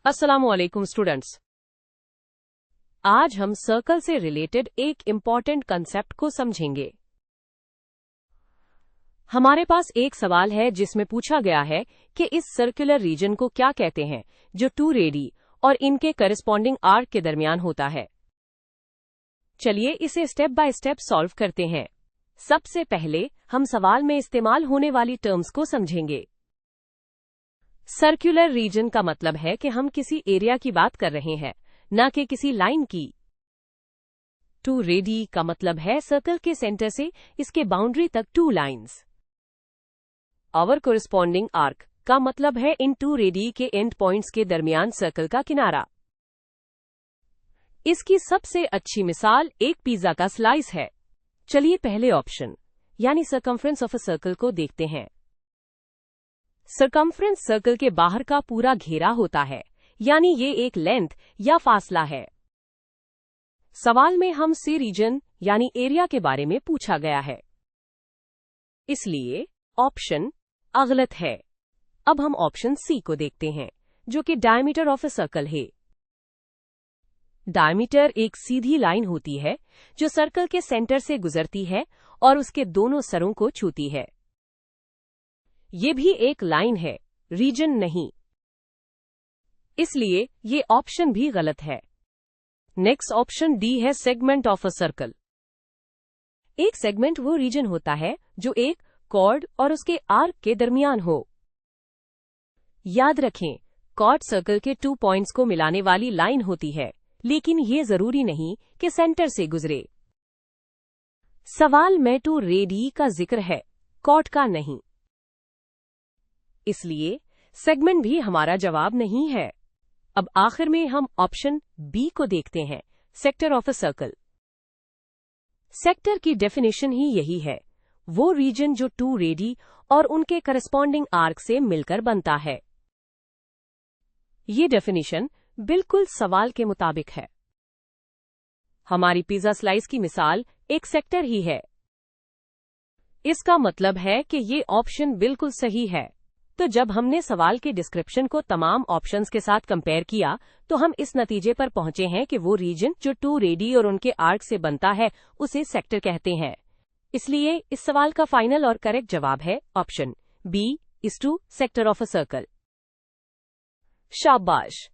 अस्सलामुअलैकुम स्टूडेंट्स। आज हम सर्कल से रिलेटेड एक इम्पॉर्टेंट कंसेप्ट को समझेंगे। हमारे पास एक सवाल है जिसमें पूछा गया है कि इस सर्कुलर रीजन को क्या कहते हैं जो 2 रेडी और इनके करस्पॉन्डिंग आर्क के दरमियान होता है। चलिए इसे स्टेप बाय स्टेप सॉल्व करते हैं। सबसे पहले हम सवाल में इस्तेमाल होने वाली टर्म्स को समझेंगे। सर्कुलर रीजन का मतलब है कि हम किसी एरिया की बात कर रहे हैं, न कि किसी लाइन की। 2 रेडी का मतलब है सर्कल के सेंटर से इसके बाउंड्री तक 2 लाइंस। आवर कोरिस्पॉन्डिंग आर्क का मतलब है इन 2 रेडी के एंड पॉइंट्स के दरमियान सर्कल का किनारा। इसकी सबसे अच्छी मिसाल एक पिज्जा का स्लाइस है। चलिए पहले ऑप्शन यानी सर्कमफ्रेंस ऑफ अ सर्कल को देखते हैं। सर्कमफ्रेंस सर्कल के बाहर का पूरा घेरा होता है, यानी ये एक लेंथ या फासला है। सवाल में हम सी रीजन यानी एरिया के बारे में पूछा गया है, इसलिए ऑप्शन गलत है। अब हम ऑप्शन सी को देखते हैं, जो कि डायमीटर ऑफ अ सर्कल है। डायमीटर एक सीधी लाइन होती है जो सर्कल के सेंटर से गुजरती है और उसके दोनों सरों को छूती है। ये भी एक लाइन है, रीजन नहीं, इसलिए ये ऑप्शन भी गलत है। नेक्स्ट ऑप्शन डी है सेगमेंट ऑफ अ सर्कल। एक सेगमेंट वो रीजन होता है जो एक कॉर्ड और उसके आर्क के दरमियान हो। याद रखें, कॉर्ड सर्कल के 2 पॉइंट्स को मिलाने वाली लाइन होती है, लेकिन ये जरूरी नहीं कि सेंटर से गुजरे। सवाल में 2 रेडी का जिक्र है, कॉर्ड का नहीं, इसलिए सेगमेंट भी हमारा जवाब नहीं है। अब आखिर में हम ऑप्शन बी को देखते हैं, sector of a circle. Sector की डेफिनेशन ही यही है, वो रीजन जो 2 रेडी और उनके करस्पॉन्डिंग आर्क से मिलकर बनता है। ये डेफिनेशन बिल्कुल सवाल के मुताबिक है। हमारी पिज्जा स्लाइस की मिसाल एक सेक्टर ही है। इसका मतलब है कि ये ऑप्शन बिल्कुल सही है। तो जब हमने सवाल के डिस्क्रिप्शन को तमाम ऑप्शंस के साथ कंपेयर किया, तो हम इस नतीजे पर पहुंचे हैं कि वो रीजन जो 2 रेडी और उनके आर्क से बनता है उसे सेक्टर कहते हैं। इसलिए इस सवाल का फाइनल और करेक्ट जवाब है option B is two sector of a circle. शाबाश।